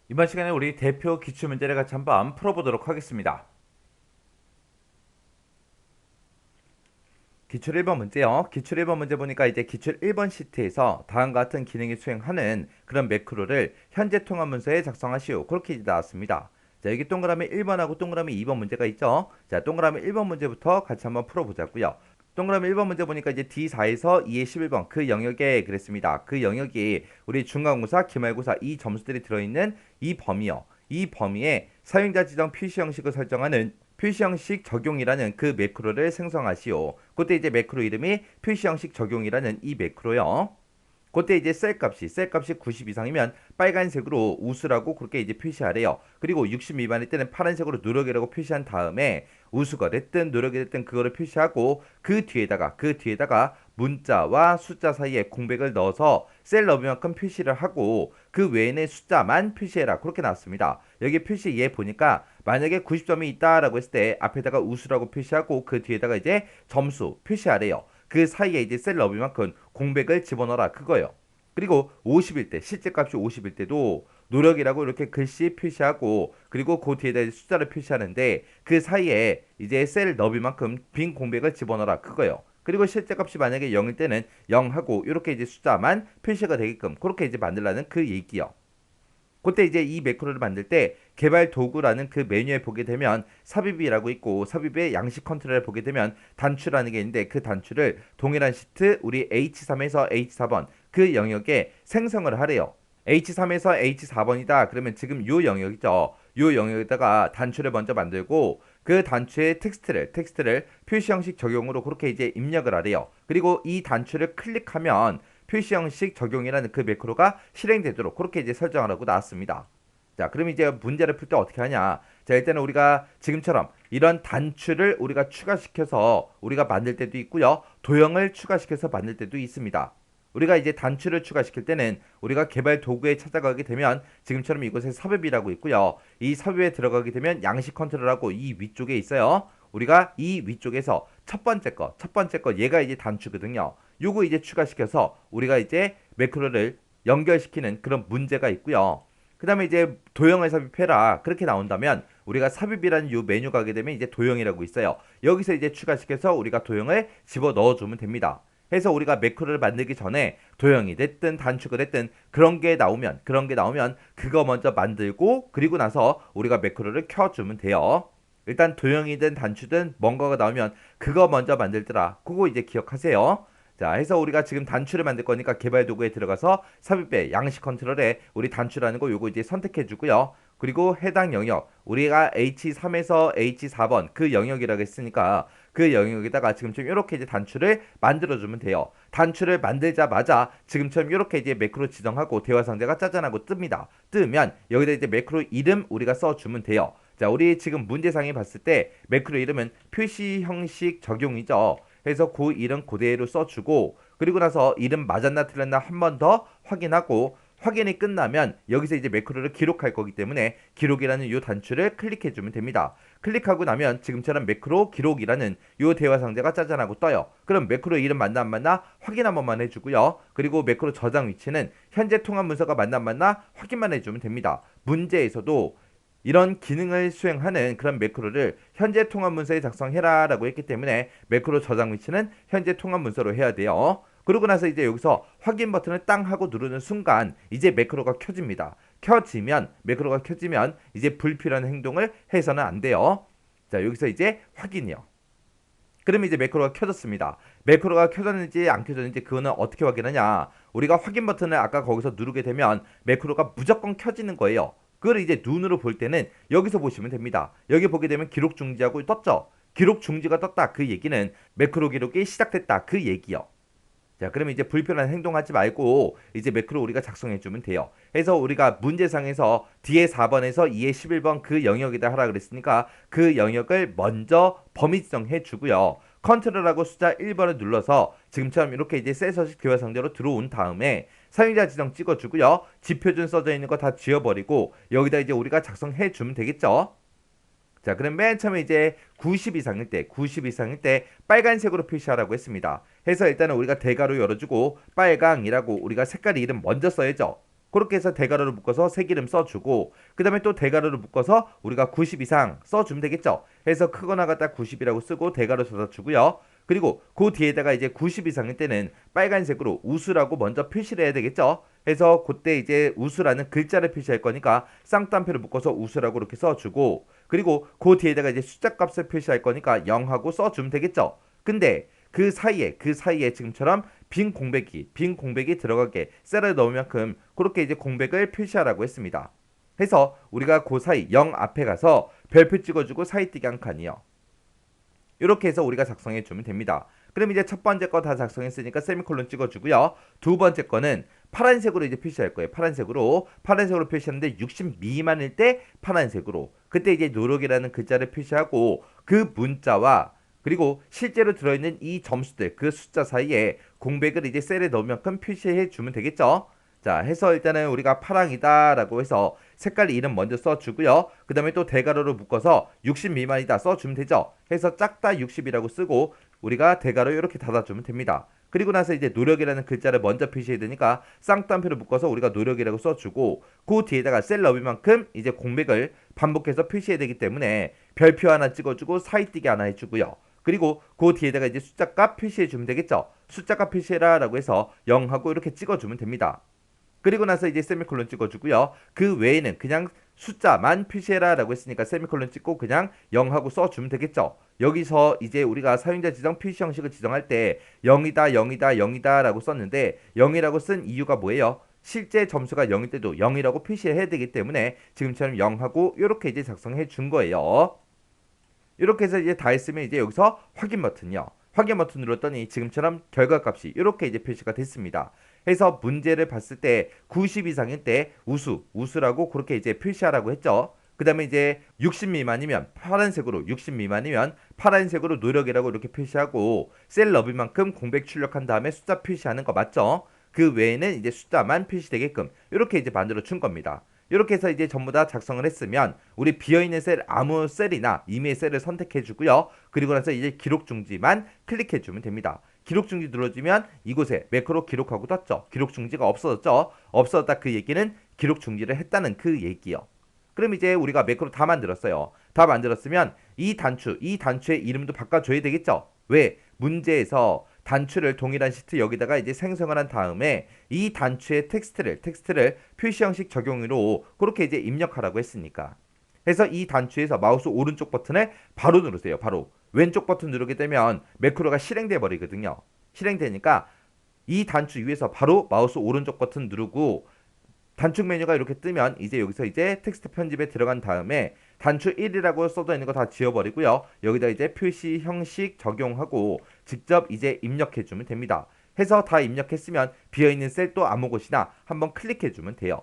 이번 시간에 우리 대표 기출문제를 같이 한번 풀어보도록 하겠습니다. 기출 1번 문제요. 기출 1번 문제 보니까 이제 기출 1번 시트에서 다음과 같은 기능이 수행하는 그런 매크로를 현재 통합 문서에 작성하시오. 그렇게 이제 나왔습니다. 자, 여기 동그라미 1번하고 동그라미 2번 문제가 있죠. 자, 동그라미 1번 문제부터 같이 한번 풀어보자고요. 동그라미 1번 문제 보니까 이제 D4에서 2의 11번 그 영역에 그랬습니다. 그 영역이 우리 중간고사, 기말고사 이 점수들이 들어있는 이 범위요. 이 범위에 사용자 지정 표시 형식을 설정하는 표시 형식 적용이라는 그 매크로를 생성하시오. 그때 이제 매크로 이름이 표시 형식 적용이라는 이 매크로요. 그때 이제 셀 값이 90 이상이면 빨간색으로 우수라고 그렇게 이제 표시하래요. 그리고 60 미만일 때는 파란색으로 누락이라고 표시한 다음에 우수가 됐든 누락이 됐든 그거를 표시하고 그 뒤에다가 문자와 숫자 사이에 공백을 넣어서 셀 너비만큼 표시를 하고 그 외에는 숫자만 표시해라. 그렇게 나왔습니다. 여기 표시 얘 보니까 만약에 90점이 있다라고 했을 때 앞에다가 우수라고 표시하고 그 뒤에다가 이제 점수 표시하래요. 그 사이에 이제 셀 너비만큼 공백을 집어넣어라 그거예요. 그리고 50일 때 실제 값이 50일 때도 노력이라고 이렇게 글씨 표시하고 그리고 그 뒤에다 숫자를 표시하는데 그 사이에 이제 셀 너비만큼 빈 공백을 집어넣어라 그거예요. 그리고 실제 값이 만약에 0일 때는 0하고 이렇게 이제 숫자만 표시가 되게끔 그렇게 이제 만들라는 그 얘기요. 그때 이제 이 매크로를 만들 때 개발 도구라는 그 메뉴에 보게 되면 삽입이라고 있고 삽입의 양식 컨트롤을 보게 되면 단추라는 게 있는데 그 단추를 동일한 시트 우리 H3에서 H4번 그 영역에 생성을 하래요. H3에서 H4번이다. 그러면 지금 요 영역이죠. 요 영역에다가 단추를 먼저 만들고 그 단추의 텍스트를 표시 형식 적용으로 그렇게 이제 입력을 하래요. 그리고 이 단추를 클릭하면 표시 형식 적용이라는 그 매크로가 실행되도록 그렇게 이제 설정하라고 나왔습니다. 자, 그럼 이제 문제를 풀 때 어떻게 하냐? 자, 일단은 우리가 지금처럼 이런 단추를 우리가 추가시켜서 우리가 만들 때도 있고요. 도형을 추가시켜서 만들 때도 있습니다. 우리가 이제 단추를 추가시킬 때는 우리가 개발 도구에 찾아가게 되면 지금처럼 이곳에 삽입이라고 있고요. 이 삽입에 들어가게 되면 양식 컨트롤하고 이 위쪽에 있어요. 우리가 이 위쪽에서 첫 번째 거 얘가 이제 단추거든요. 요거 이제 추가시켜서 우리가 이제 매크로를 연결시키는 그런 문제가 있고요. 그 다음에 이제 도형을 삽입해라 그렇게 나온다면 우리가 삽입이라는 요 메뉴 가게 되면 이제 도형이라고 있어요. 여기서 이제 추가시켜서 우리가 도형을 집어 넣어주면 됩니다. 해서 우리가 매크로를 만들기 전에 도형이 됐든 단축이 됐든 그런 게 나오면 그거 먼저 만들고 그리고 나서 우리가 매크로를 켜주면 돼요. 일단 도형이든 단추든 뭔가가 나오면 그거 먼저 만들더라. 그거 이제 기억하세요. 자, 해서 우리가 지금 단추를 만들 거니까 개발 도구에 들어가서 삽입에 양식 컨트롤에 우리 단추라는 거 요거 이제 선택해 주고요. 그리고 해당 영역 우리가 H3에서 H4번 그 영역이라고 했으니까 그 영역에다가 지금처럼 이렇게 이제 단추를 만들어 주면 돼요. 단추를 만들자마자 지금처럼 이렇게 이제 매크로 지정하고 대화 상자가 짜잔하고 뜹니다. 뜨면 여기다 이제 매크로 이름 우리가 써 주면 돼요. 자, 우리 지금 문제상에 봤을 때 매크로 이름은 표시 형식 적용이죠. 그래서 그 이름 그대로 써주고 그리고 나서 이름 맞았나 틀렸나 한 번 더 확인하고 확인이 끝나면 여기서 이제 매크로를 기록할 거기 때문에 기록이라는 이 단추를 클릭해 주면 됩니다. 클릭하고 나면 지금처럼 매크로 기록이라는 이 대화 상자가 짜잔하고 떠요. 그럼 매크로 이름 맞나 안 맞나 확인 한 번만 해주고요. 그리고 매크로 저장 위치는 현재 통합 문서가 맞나 안 맞나 확인만 해주면 됩니다. 문제에서도 이런 기능을 수행하는 그런 매크로를 현재 통합 문서에 작성해라 라고 했기 때문에 매크로 저장 위치는 현재 통합 문서로 해야 돼요. 그러고 나서 이제 여기서 확인 버튼을 땅 하고 누르는 순간 이제 매크로가 켜집니다. 매크로가 켜지면 이제 불필요한 행동을 해서는 안 돼요. 자, 여기서 이제 확인이요. 그러면 이제 매크로가 켜졌습니다. 매크로가 켜졌는지 안 켜졌는지 그거는 어떻게 확인하냐? 우리가 확인 버튼을 아까 거기서 누르게 되면 매크로가 무조건 켜지는 거예요. 그걸 이제 눈으로 볼 때는 여기서 보시면 됩니다. 여기 보게 되면 기록 중지하고 떴죠? 기록 중지가 떴다. 그 얘기는 매크로 기록이 시작됐다. 그 얘기요. 자, 그러면 이제 불편한 행동하지 말고 이제 매크로 우리가 작성해 주면 돼요. 그래서 우리가 문제상에서 뒤에 4번에서 2에 11번 그 영역에다 하라 그랬으니까 그 영역을 먼저 범위 지정해 주고요. 컨트롤하고 숫자 1번을 눌러서 지금처럼 이렇게 이제 셀서식 대화 상대로 들어온 다음에 사용자 지정 찍어 주고요. 지표준 써져 있는 거 다 지워버리고 여기다 이제 우리가 작성해 주면 되겠죠. 자, 그럼 맨 처음에 이제 90 이상일 때 빨간색으로 표시하라고 했습니다. 해서 일단은 우리가 대괄호 열어주고 빨강이라고 우리가 색깔 이름 먼저 써야죠. 그렇게 해서 대괄호를 묶어서 색 이름 써주고 그 다음에 또 대괄호를 묶어서 우리가 90 이상 써주면 되겠죠. 해서 크거나가 딱 90이라고 쓰고 대괄호 닫아주고요. 그리고 그 뒤에다가 이제 90 이상일 때는 빨간색으로 우수라고 먼저 표시를 해야 되겠죠. 해서 그때 이제 우수라는 글자를 표시할 거니까 쌍따옴표를 묶어서 우수라고 이렇게 써주고 그리고 그 뒤에다가 이제 숫자 값을 표시할 거니까 0하고 써주면 되겠죠. 근데 그 사이에 지금처럼 빈 공백이 들어가게 셀을 넣을 만큼 그렇게 이제 공백을 표시하라고 했습니다. 해서 우리가 그 사이 0 앞에 가서 별표 찍어주고 사이뜨기 한 칸이요. 이렇게 해서 우리가 작성해 주면 됩니다. 그럼 이제 첫 번째 거 다 작성했으니까 세미콜론 찍어주고요. 두 번째 거는 파란색으로 이제 표시할 거예요. 파란색으로 표시하는데 60 미만일 때 파란색으로 그때 이제 노력이라는 글자를 표시하고 그 문자와 그리고 실제로 들어있는 이 점수들 그 숫자 사이에 공백을 이제 셀에 넣을 만큼 표시해 주면 되겠죠. 자 해서 일단은 우리가 파랑이다 라고 해서 색깔 이름 먼저 써주고요. 그 다음에 또 대괄호로 묶어서 60 미만이다 써주면 되죠. 해서 작다 60이라고 쓰고 우리가 대괄호 이렇게 닫아주면 됩니다. 그리고 나서 이제 노력이라는 글자를 먼저 표시해야 되니까 쌍따옴표를 묶어서 우리가 노력이라고 써주고 그 뒤에다가 셀 넣을 만큼 이제 공백을 반복해서 표시해야 되기 때문에 별표 하나 찍어주고 사이뜨기 하나 해주고요. 그리고 그 뒤에다가 이제 숫자값 표시해주면 되겠죠. 숫자값 표시해라 라고 해서 0하고 이렇게 찍어주면 됩니다. 그리고 나서 이제 세미콜론 찍어주고요. 그 외에는 그냥 숫자만 표시해라 라고 했으니까 세미콜론 찍고 그냥 0하고 써주면 되겠죠. 여기서 이제 우리가 사용자 지정 표시 형식을 지정할 때 0이다 0이다 0이다 라고 썼는데 0이라고 쓴 이유가 뭐예요? 실제 점수가 0일 때도 0이라고 표시해야 되기 때문에 지금처럼 0하고 이렇게 이제 작성해 준 거예요. 이렇게 해서 이제 다 했으면 이제 여기서 확인 버튼이요. 확인 버튼 눌렀더니 지금처럼 결과값이 이렇게 이제 표시가 됐습니다. 해서 문제를 봤을 때 90 이상일 때 우수라고 그렇게 이제 표시하라고 했죠. 그 다음에 이제 60 미만이면 파란색으로 60 미만이면 파란색으로 노력이라고 이렇게 표시하고 셀 넣을 만큼 공백 출력한 다음에 숫자 표시하는 거 맞죠? 그 외에는 이제 숫자만 표시되게끔 이렇게 이제 만들어 준 겁니다. 이렇게 해서 이제 전부 다 작성을 했으면 우리 비어있는 셀 아무 셀이나 임의의 셀을 선택해 주고요. 그리고 나서 이제 기록 중지만 클릭해 주면 됩니다. 기록 중지 눌러주면 이곳에 매크로 기록하고 떴죠. 기록 중지가 없어졌죠. 없어졌다 그 얘기는 기록 중지를 했다는 그 얘기요. 그럼 이제 우리가 매크로 다 만들었어요. 다 만들었으면 이 단추의 이름도 바꿔줘야 되겠죠. 왜? 문제에서 단추를 동일한 시트 여기다가 이제 생성을 한 다음에 이 단추의 텍스트를 표시 형식 적용으로 그렇게 이제 입력하라고 했으니까. 해서 이 단추에서 마우스 오른쪽 버튼을 바로 누르세요. 바로 왼쪽 버튼 누르게 되면 매크로가 실행돼 버리거든요. 실행되니까 이 단추 위에서 바로 마우스 오른쪽 버튼 누르고 단축 메뉴가 이렇게 뜨면 이제 여기서 이제 텍스트 편집에 들어간 다음에 단추 1이라고 써져 있는 거 다 지워버리고요. 여기다 이제 표시 형식 적용하고 직접 이제 입력해 주면 됩니다. 해서 다 입력했으면 비어있는 셀 또 아무 곳이나 한번 클릭해 주면 돼요.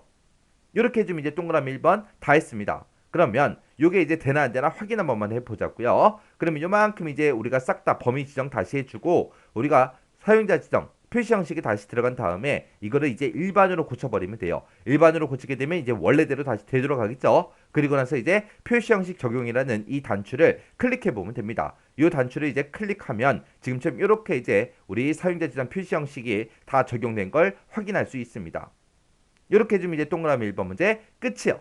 이렇게 해주면 이제 동그라미 1번 다 했습니다. 그러면 요게 이제 되나 안 되나 확인 한 번만 해보자고요. 그러면 요만큼 이제 우리가 싹 다 범위 지정 다시 해주고 우리가 사용자 지정 표시 형식이 다시 들어간 다음에 이거를 이제 일반으로 고쳐버리면 돼요. 일반으로 고치게 되면 이제 원래대로 다시 되돌아가겠죠. 그리고 나서 이제 표시 형식 적용이라는 이 단추를 클릭해 보면 됩니다. 이 단추를 이제 클릭하면 지금처럼 이렇게 이제 우리 사용자 지정 표시 형식이 다 적용된 걸 확인할 수 있습니다. 이렇게 해주면 이제 동그라미 1번 문제 끝이요.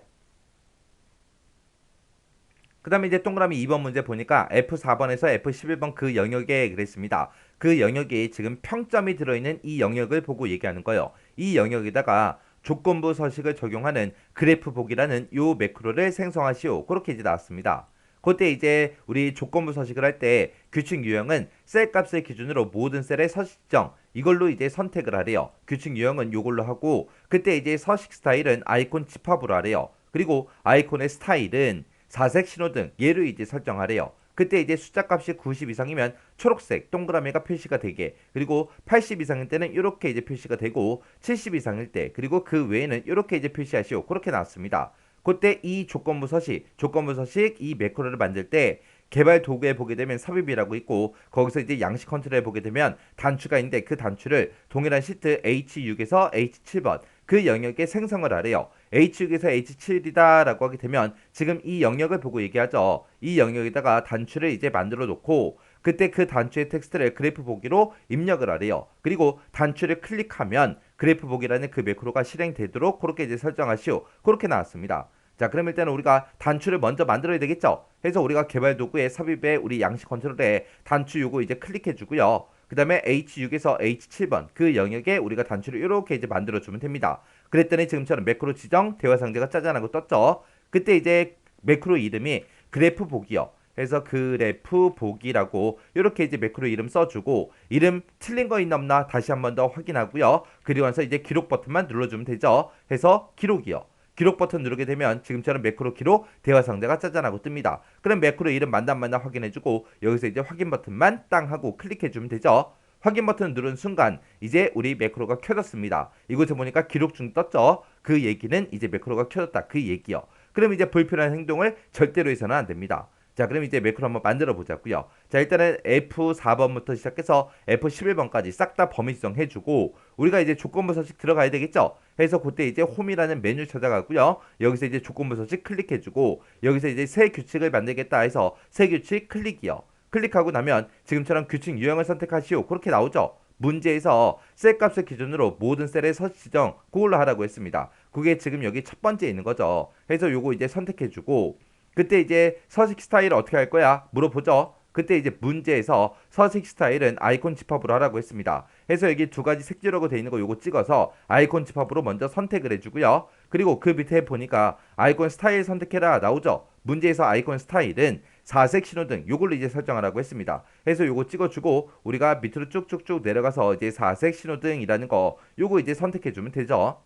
그 다음에 이제 동그라미 2번 문제 보니까 F4번에서 F11번 그 영역에 그랬습니다. 그 영역에 지금 평점이 들어있는 이 영역을 보고 얘기하는 거예요. 이 영역에다가 조건부 서식을 적용하는 그래프 보기라는 요 매크로를 생성하시오. 그렇게 이제 나왔습니다. 그때 이제 우리 조건부 서식을 할 때 규칙 유형은 셀 값을 기준으로 모든 셀의 서식정 이걸로 이제 선택을 하래요. 규칙 유형은 요걸로 하고 그때 이제 서식 스타일은 아이콘 집합으로 하래요. 그리고 아이콘의 스타일은 사색 신호등 얘로 이제 설정하래요. 그때 이제 숫자 값이 90 이상이면 초록색 동그라미가 표시가 되게 그리고 80 이상일 때는 이렇게 이제 표시가 되고 70 이상일 때 그리고 그 외에는 이렇게 이제 표시하시오. 그렇게 나왔습니다. 그때 이 조건부 서식 이 매크로를 만들 때 개발 도구에 보게 되면 삽입이라고 있고 거기서 이제 양식 컨트롤에 보게 되면 단추가 있는데 그 단추를 동일한 시트 H6에서 H7번 그 영역에 생성을 하래요. H6에서 H7이다 라고 하게 되면 지금 이 영역을 보고 얘기하죠. 이 영역에다가 단추를 이제 만들어 놓고 그때 그 단추의 텍스트를 그래프 보기로 입력을 하래요. 그리고 단추를 클릭하면 그래프 보기라는 그 매크로가 실행되도록 그렇게 이제 설정하시오. 그렇게 나왔습니다. 자, 그럼 일단은 우리가 단추를 먼저 만들어야 되겠죠. 해서 우리가 개발 도구에 삽입에 우리 양식 컨트롤에 단추 요거 이제 클릭해 주고요. 그 다음에 H6에서 H7번 그 영역에 우리가 단추를 이렇게 이제 만들어 주면 됩니다. 그랬더니 지금처럼 매크로 지정 대화 상자가 짜잔하고 떴죠. 그때 이제 매크로 이름이 그래프 보기요. 해서 그래프 보기라고 이렇게 이제 매크로 이름 써주고 이름 틀린 거 있나 없나 다시 한 번 더 확인하고요. 그리고 나서 이제 기록 버튼만 눌러주면 되죠. 해서 기록이요. 기록 버튼 누르게 되면 지금처럼 매크로 기록 대화 상자가 짜잔하고 뜹니다. 그럼 매크로 이름 만나 확인해주고 여기서 이제 확인 버튼만 땅 하고 클릭해주면 되죠. 확인 버튼 누른 순간 이제 우리 매크로가 켜졌습니다. 이곳에 보니까 기록 중 떴죠. 그 얘기는 이제 매크로가 켜졌다 그 얘기요. 그럼 이제 불필요한 행동을 절대로 해서는 안 됩니다. 자, 그럼 이제 매크로 한번 만들어 보자고요. 자, 일단은 F4번부터 시작해서 F11번까지 싹 다 범위 지정해주고 우리가 이제 조건부 서식 들어가야 되겠죠. 해서 그때 이제 홈이라는 메뉴 찾아가고요. 여기서 이제 조건부 서식 클릭해주고 여기서 이제 새 규칙을 만들겠다 해서 새 규칙 클릭이요. 클릭하고 나면 지금처럼 규칙 유형을 선택하시오. 그렇게 나오죠. 문제에서 셀 값을 기준으로 모든 셀의 서식 지정 그걸로 하라고 했습니다. 그게 지금 여기 첫 번째 있는 거죠. 해서 요거 이제 선택해주고 그때 이제 서식 스타일을 어떻게 할 거야? 물어보죠. 그때 이제 문제에서 서식 스타일은 아이콘 집합으로 하라고 했습니다. 해서 여기 두 가지 색지라고 되어 있는 거 요거 찍어서 아이콘 집합으로 먼저 선택을 해주고요. 그리고 그 밑에 보니까 아이콘 스타일 선택해라 나오죠. 문제에서 아이콘 스타일은 4색 신호등 요걸로 이제 설정하라고 했습니다. 해서 요거 찍어주고 우리가 밑으로 쭉쭉쭉 내려가서 이제 4색 신호등이라는 거 요거 이제 선택해주면 되죠.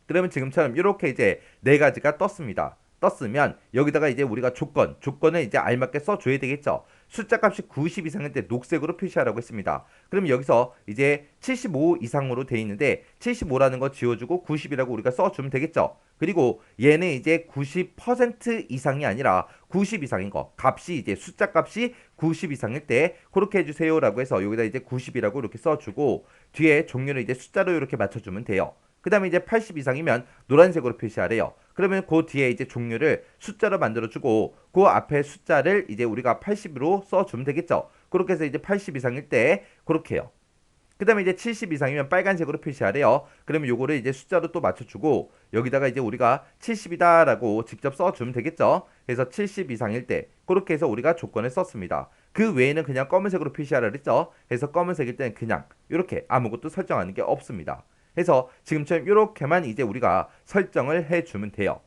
그러면 지금처럼 이렇게 이제 네 가지가 떴습니다. 떴으면 여기다가 이제 우리가 조건을 이제 알맞게 써줘야 되겠죠. 숫자 값이 90 이상일 때 녹색으로 표시하라고 했습니다. 그럼 여기서 이제 75 이상으로 돼 있는데 75라는 거 지워주고 90이라고 우리가 써주면 되겠죠. 그리고 얘는 이제 90% 이상이 아니라 90 이상인 거 값이 이제 숫자 값이 90 이상일 때 그렇게 해주세요라고 해서 여기다 이제 90이라고 이렇게 써주고 뒤에 종류를 이제 숫자로 이렇게 맞춰주면 돼요. 그 다음에 이제 80 이상이면 노란색으로 표시하래요. 그러면 그 뒤에 이제 종류를 숫자로 만들어주고 그 앞에 숫자를 이제 우리가 80으로 써주면 되겠죠. 그렇게 해서 이제 80 이상일 때 그렇게 해요. 그 다음에 이제 70 이상이면 빨간색으로 표시하래요. 그러면 요거를 이제 숫자로 또 맞춰주고 여기다가 이제 우리가 70이다 라고 직접 써주면 되겠죠. 그래서 70 이상일 때 그렇게 해서 우리가 조건을 썼습니다. 그 외에는 그냥 검은색으로 표시하라 그랬죠. 그래서 검은색일 때는 그냥 이렇게 아무것도 설정하는 게 없습니다. 해서 지금처럼 이렇게만 이제 우리가 설정을 해주면 돼요.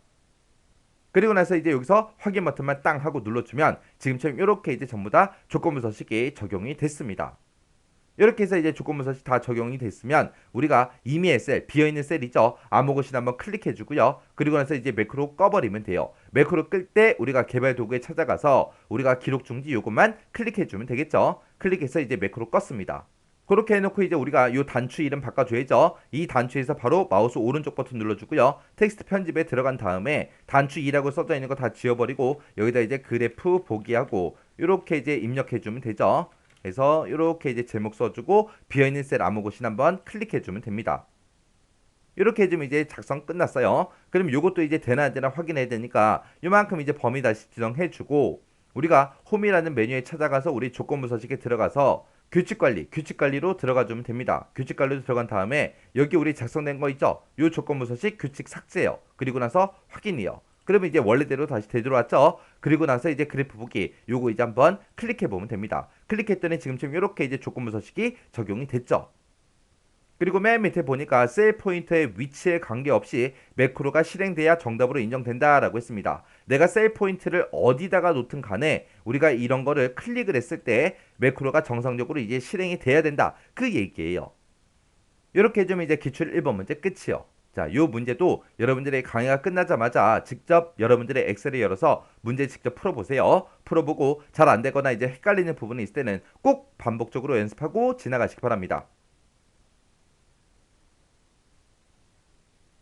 그리고 나서 이제 여기서 확인 버튼만 땅 하고 눌러주면 지금처럼 이렇게 이제 전부 다 조건부 서식이 적용이 됐습니다. 이렇게 해서 이제 조건부 서식 다 적용이 됐으면 우리가 임의의 셀, 비어있는 셀이죠. 아무것이나 한번 클릭해주고요. 그리고 나서 이제 매크로 꺼버리면 돼요. 매크로 끌 때 우리가 개발 도구에 찾아가서 우리가 기록 중지 요것만 클릭해주면 되겠죠. 클릭해서 이제 매크로 껐습니다. 그렇게 해놓고 이제 우리가 이 단추 이름 바꿔줘야죠. 이 단추에서 바로 마우스 오른쪽 버튼 눌러주고요. 텍스트 편집에 들어간 다음에 단추 2라고 써져 있는 거 다 지워버리고 여기다 이제 그래프 보기하고 이렇게 이제 입력해주면 되죠. 그래서 이렇게 이제 제목 써주고 비어있는 셀 아무 곳이나 한번 클릭해주면 됩니다. 이렇게 해주면 이제 작성 끝났어요. 그럼 이것도 이제 되나 안 되나 확인해야 되니까 이만큼 이제 범위 다시 지정해주고 우리가 홈이라는 메뉴에 찾아가서 우리 조건부 서식에 들어가서 규칙관리로 들어가주면 됩니다. 규칙관리로 들어간 다음에 여기 우리 작성된 거 있죠? 요 조건부 서식 규칙 삭제요. 그리고 나서 확인이요. 그러면 이제 원래대로 다시 되돌아왔죠? 그리고 나서 이제 그래프 보기 요거 이제 한번 클릭해 보면 됩니다. 클릭했더니 지금처럼 이렇게 이제 조건부 서식이 적용이 됐죠? 그리고 맨 밑에 보니까 셀 포인터의 위치에 관계없이 매크로가 실행돼야 정답으로 인정된다라고 했습니다. 내가 셀 포인트를 어디다가 놓든 간에 우리가 이런 거를 클릭을 했을 때 매크로가 정상적으로 이제 실행이 돼야 된다. 그 얘기예요. 이렇게 해주면 이제 기출 1번 문제 끝이요. 자, 요 문제도 여러분들의 강의가 끝나자마자 직접 여러분들의 엑셀을 열어서 문제 직접 풀어보세요. 풀어보고 잘 안되거나 이제 헷갈리는 부분이 있을 때는 꼭 반복적으로 연습하고 지나가시기 바랍니다.